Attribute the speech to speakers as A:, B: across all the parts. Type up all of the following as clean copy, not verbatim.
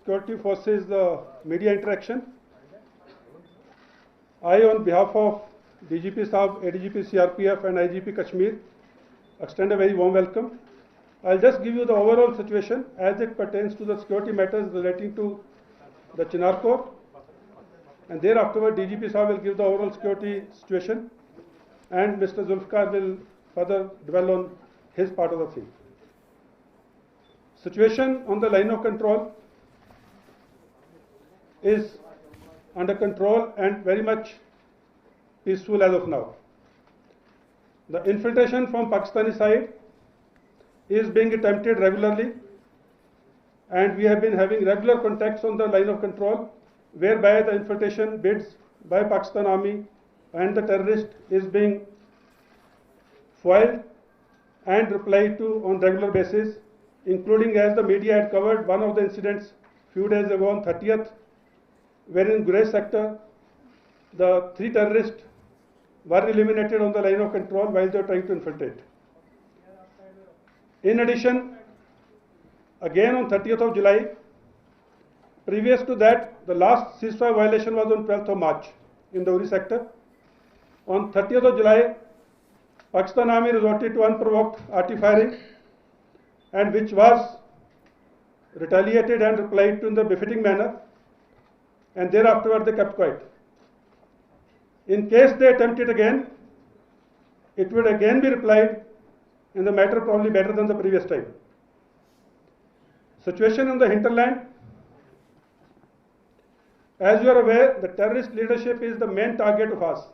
A: Security Forces media interaction. I, on behalf of DGP Saab, ADGP CRPF and IGP Kashmir, extend a very warm welcome. I'll just give you the overall situation as it pertains to the security matters relating to the Chinar Corps, and thereafter DGP Saab will give the overall security situation, and Mr. Zulfikar will further dwell on his part of the thing. Situation on the line of control is under control and very much peaceful as of now. The infiltration from Pakistani side is being attempted regularly, and we have been having regular contacts on the line of control, whereby the infiltration bids by Pakistan Army and the terrorist is being foiled and replied to on regular basis, including, as the media had covered, one of the incidents few days ago on 30th, wherein in Gurez sector the 3 terrorists were eliminated on the line of control while they were trying to infiltrate. In addition, again on 30th of July, previous to that, the last ceasefire violation was on 12th of March in the Uri sector. On 30th of July, Pakistan Army resorted to unprovoked artillery firing, and which was retaliated and replied to in the befitting manner, and thereafter they kept quiet. In case they attempt it again, it would again be replied in the matter probably better than the previous time. Situation in the hinterland. As you are aware, the terrorist leadership is the main target of us,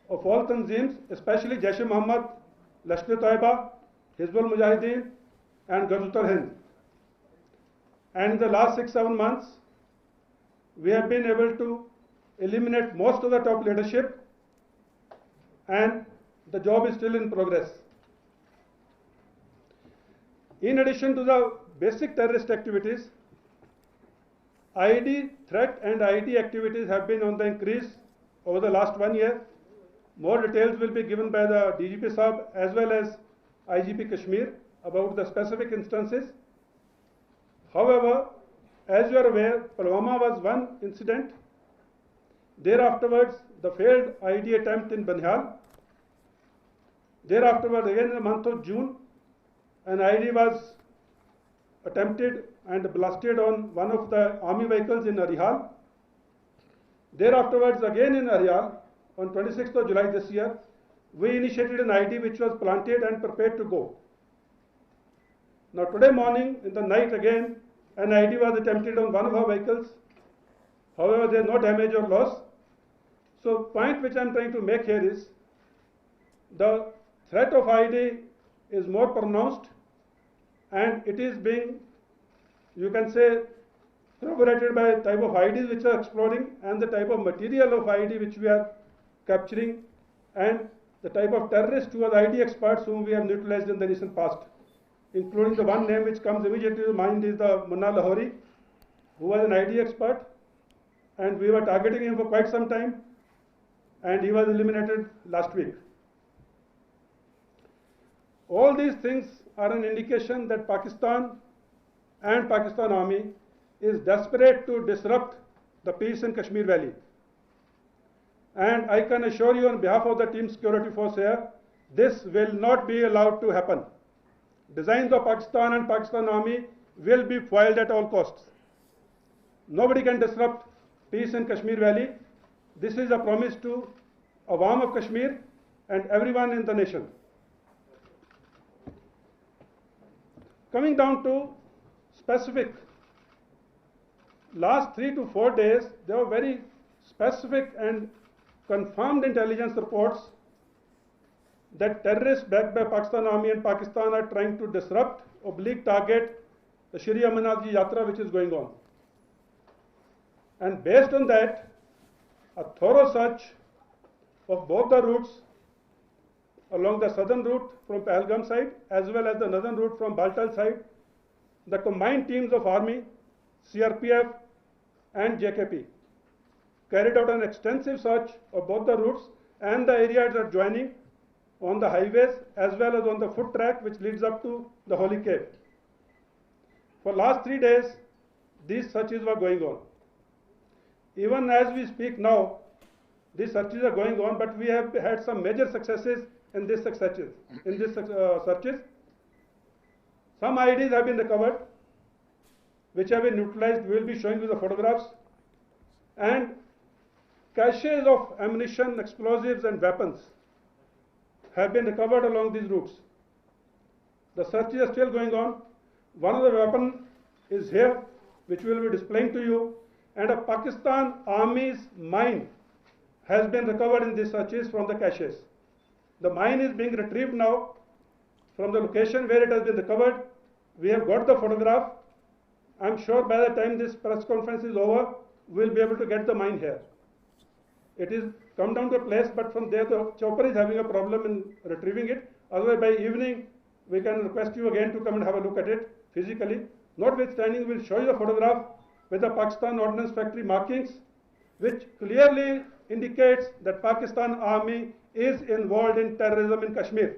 A: of all Tanzeems, especially Jaish-e-Mohammed, Lashkar-e-Taiba, Hizbul Mujahideen and Ghazwatul Hind. And in the last 6-7 months, we have been able to eliminate most of the top leadership, and the job is still in progress. In addition to the basic terrorist activities, IED threat and IED activities have been on the increase over the last 1 year. More details will be given by the DGP Saab as well as IGP Kashmir about the specific instances. However, as you are aware, Pulwama was one incident. Thereafterwards, the failed IED attempt in Banial. Thereafterwards, again in the month of June, an IED was attempted and blasted on one of the army vehicles in Arihal. Thereafterwards, again in Arihal, on 26th of July this year, we initiated an IED which was planted and prepared to go. Now today morning, in the night again, an IED was attempted on one of our vehicles. However, there is no damage or loss. So point which I am trying to make here is, the threat of IED is more pronounced, and it is being, you can say, corroborated by the type of IEDs which are exploding and the type of material of IED which we are capturing, and the type of terrorists who are IED experts whom we have neutralized in the recent past, including the one name which comes immediately to mind is the Munna Lahori, who was an IED expert, and we were targeting him for quite some time, and he was eliminated last week. All these things are an indication that Pakistan and Pakistan Army is desperate to disrupt the peace in Kashmir Valley. And I can assure you on behalf of the team security force here, this will not be allowed to happen. Designs of Pakistan and Pakistan Army will be foiled at all costs. Nobody can disrupt peace in Kashmir Valley. This is a promise to Awam of Kashmir and everyone in the nation. Coming down to specific, last 3 to 4 days, there were very specific and confirmed intelligence reports that terrorists backed by Pakistan Army and Pakistan are trying to disrupt, target the Shri Amarnath Ji Yatra which is going on. And based on that, a thorough search of both the routes along the southern route from Pahalgam side as well as the northern route from Baltal side, the combined teams of Army, CRPF and JKP carried out an extensive search of both the routes and the areas adjoining on the highways as well as on the foot track which leads up to the Holy Cave. For last 3 days, these searches were going on. Even as we speak now, these searches are going on, but we have had some major successes in these searches. Some IDs have been recovered, which have been neutralized. We will be showing you the photographs. And caches of ammunition, explosives, and weapons have been recovered along these routes. The searches are still going on. One of the weapons is here, which we will be displaying to you. And a Pakistan Army's mine has been recovered in these searches from the caches. The mine is being retrieved now from the location where it has been recovered. We have got the photograph. I'm sure by the time this press conference is over, we'll be able to get the mine here. It is come down to a place, but from there the chopper is having a problem in retrieving it. Otherwise, by evening, we can request you again to come and have a look at it physically. Notwithstanding, we'll show you the photograph with the Pakistan Ordnance Factory markings, which clearly indicates that Pakistan Army is involved in terrorism in Kashmir.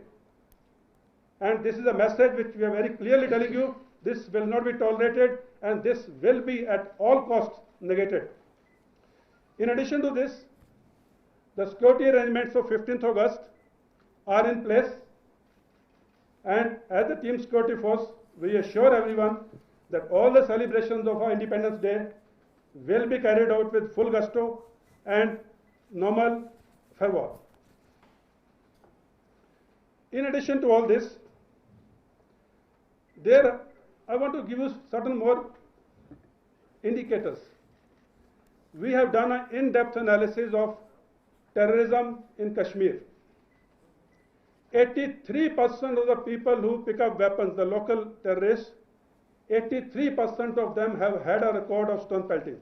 A: And this is a message which we are very clearly telling you, this will not be tolerated and this will be at all costs negated. In addition to this, the security arrangements of 15th August are in place, and as the Team Security Force, we assure everyone that all the celebrations of our Independence Day will be carried out with full gusto and normal fervor. In addition to all this, I want to give you certain more indicators. We have done an in-depth analysis of terrorism in Kashmir. 83% of the people who pick up weapons, the local terrorists, 83% of them have had a record of stone pelting.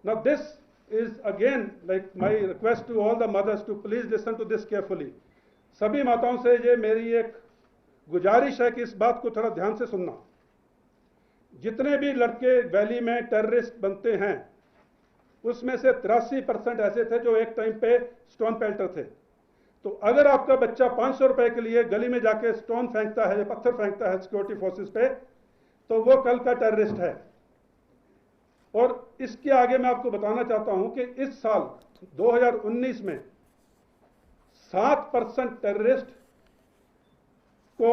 A: Now this is again like my request to all the mothers to please listen to this carefully. सभी माताओं से ये मेरी एक गुजारिश है कि इस बात को थोड़ा ध्यान से सुनना. जितने भी लड़के वैली में टेररिस्ट बनते हैं, उसमें से 83% ऐसे थे जो एक टाइम पे स्टोन पेल्टर थे. तो अगर आपका बच्चा 500 रुपए के लिए गली में जाके स्टोन फेंकता है या पत्थर फेंकता है सिक्योरिटी फोर्सेस पे, तो वो कल का टेररिस्ट है. और इसके आगे मैं आपको बताना चाहता हूं कि इस साल 2019 में 7% टेररिस्ट को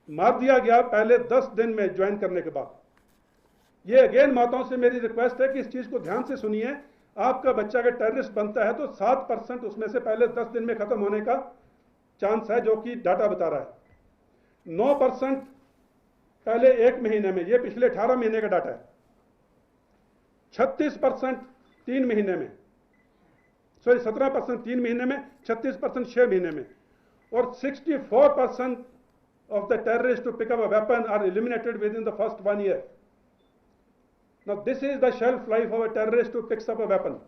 A: मार दिया गया पहले 10 दिन में ज्वाइन करने के बाद. ये अगेन माताओं से मेरी रिक्वेस्ट है कि इस चीज को ध्यान से सुनिए. आपका बच्चा अगर टेररिस्ट बनता है तो 7% उसमें से पहले 10 दिन में खत्म होने का चांस है, जो कि डाटा बता रहा है. 9% पहले 1 महीने में, ये पिछले 18 महीने का डाटा है. 36% 3 महीने में, 17% 3 महीने में, 36% 6 महीने में, और 64% of the terrorists to pick up a weapon are eliminated within the first 1 year. Now this is the shelf life of a terrorist who picks up a weapon.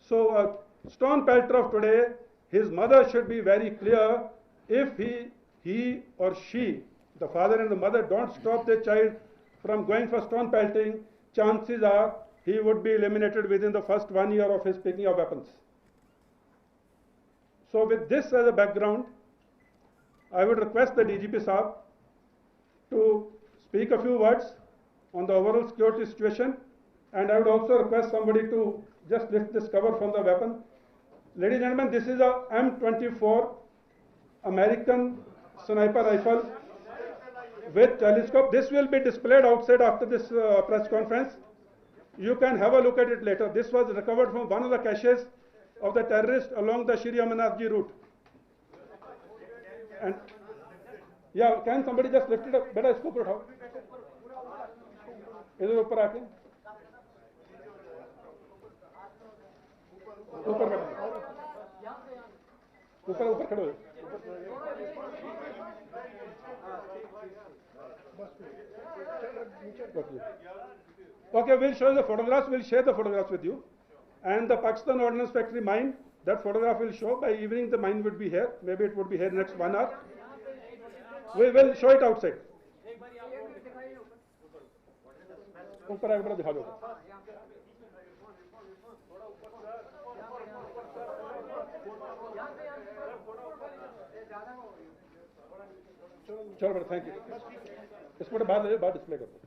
A: So a stone pelter of today, his mother should be very clear. If he or she, the father and the mother, don't stop their child from going for stone pelting, chances are he would be eliminated within the first 1 year of his picking of weapons. So with this as a background, I would request the DGP Saab to speak a few words on the overall security situation, and I would also request somebody to just lift this cover from the weapon. Ladies and gentlemen, this is a M24 American sniper rifle with telescope. This will be displayed outside after this press conference. You can have a look at it later. This was recovered from one of the caches of the terrorists along the Shri Amarnath Ji route. And yeah, can somebody just lift it up? Beta isko upar uthao. इधर ऊपर आके ऊपर ऊपर ऊपर खड़े हो. Okay, we'll show you the photographs. We'll share the photographs with you. And the Pakistan Ordnance Factory mine, that photograph will show. By evening, the mine would be here. Maybe it would be here next 1 hour. We will show it outside. ऊपर आगे बड़ा दिखा दो. चलो बेटा, thank you. इसको बाहर display कर दो.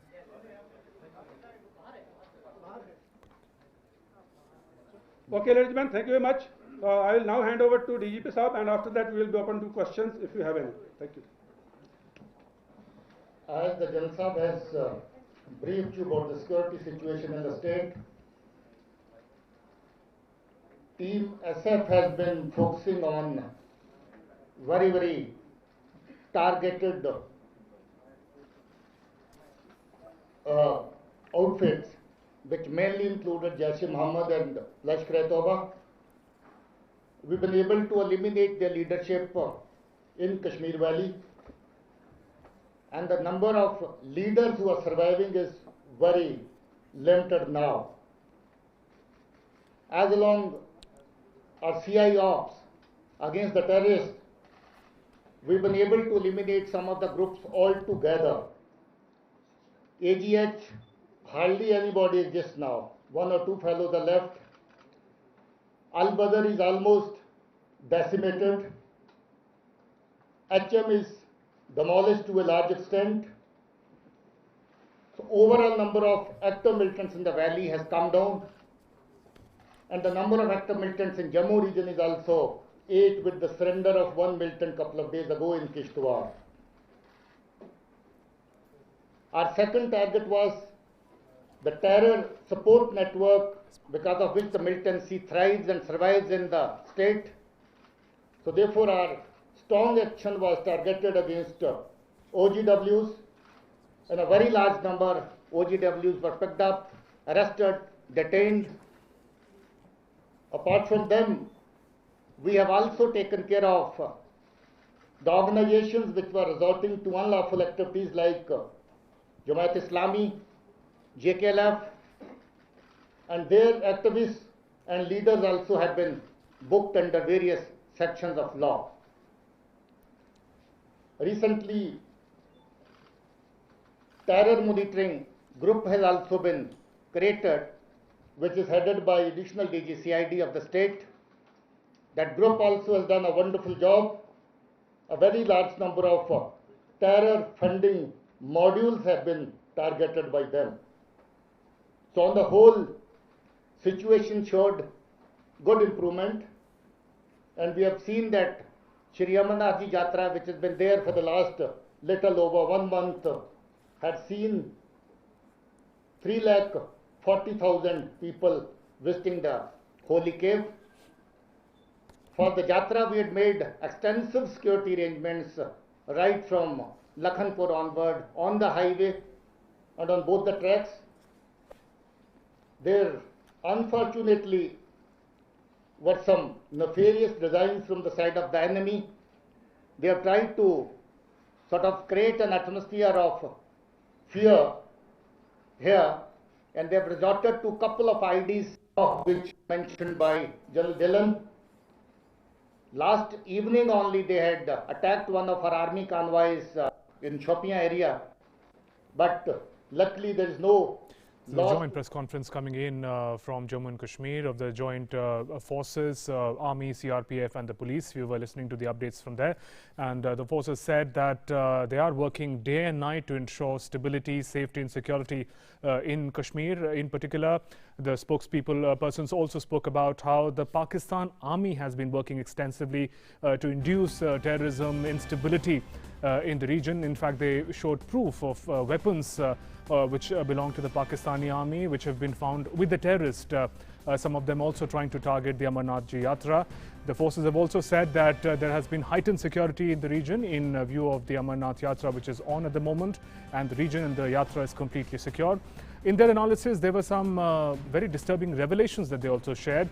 A: Okay, ladies and gentlemen, thank you very much. I will now hand over to DGP Saab, and after that we will be open to questions if you have any. Thank you.
B: As the General Saab has briefed you about the security situation in the state, Team SF has been focusing on very targeted outfits, which mainly included Jaish-e-Mohammed and Lashkar-e-Toba. We've been able to eliminate their leadership in Kashmir Valley, and the number of leaders who are surviving is very limited now. As along our CI ops against the terrorists, we've been able to eliminate some of the groups altogether. AGH, hardly anybody exists now. 1 or 2 fellows are left. Al-Badr is almost decimated. HM is demolished to a large extent. So overall number of active militants in the valley has come down, and the number of active militants in Jammu region is also 8, with the surrender of 1 militant couple of days ago in Kishtwar. Our second target was the terror support network, because of which the militancy thrives and survives in the state. So therefore our strong action was targeted against OGWs, and a very large number OGWs were picked up, arrested, detained. Apart from them, we have also taken care of the organizations which were resorting to unlawful activities like Jamaat-e-Islami, JKLF, and their activists and leaders also have been booked under various sections of law. Recently, terror monitoring group has also been created, which is headed by Additional DG CID of the state. That group also has done a wonderful job. A very large number of terror funding modules have been targeted by them. So on the whole, situation showed good improvement, and we have seen that Shri Amarnath Ji Yatra, which has been there for the last little over 1 month, had seen 3,40,000 people visiting the holy cave. For the Yatra, we had made extensive security arrangements right from Lakhanpur onward, on the highway and on both the tracks. There unfortunately were some nefarious designs from the side of the enemy. They have tried to sort of create an atmosphere of fear here, and they have resorted to a couple of IDs, which mentioned by General Dhillon. Last evening only they had attacked one of our army convoys in Shopian area, but luckily there is no
C: loss. Joint press conference coming in from Jammu and Kashmir of the joint forces, Army, CRPF and the police. We were listening to the updates from there, and the forces said that they are working day and night to ensure stability, safety and security in Kashmir. In particular, the persons also spoke about how the Pakistan Army has been working extensively to induce terrorism, instability in the region. In fact, they showed proof of weapons which belong to the Pakistani Army, which have been found with the terrorists, some of them also trying to target the Amarnath Ji Yatra. The forces have also said that there has been heightened security in the region in view of the Amarnath Yatra, which is on at the moment, and the region and the Yatra is completely secure. In their analysis, there were some very disturbing revelations that they also shared.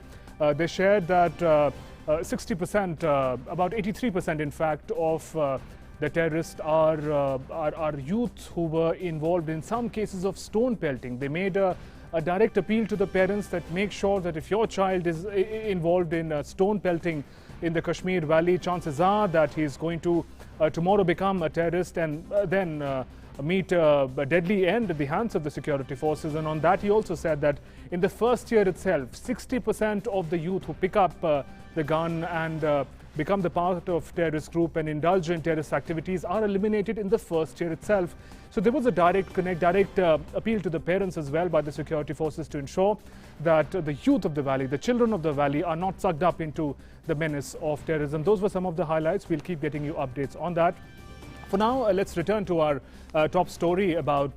C: They shared that 60%, about 83% in fact, of the terrorists are youths who were involved in some cases of stone pelting. They made a direct appeal to the parents that make sure that if your child is involved in stone pelting in the Kashmir Valley, chances are that he is going to tomorrow become a terrorist and then meet a deadly end at the hands of the security forces. And on that, he also said that in the first year itself, 60% of the youth who pick up the gun and become the part of terrorist group and indulge in terrorist activities are eliminated in the first year itself. So there was a direct appeal to the parents as well by the security forces to ensure that the youth of the valley, the children of the valley, are not sucked up into the menace of terrorism. Those were some of the highlights. We'll keep getting you updates on that. For now, let's return to our top story about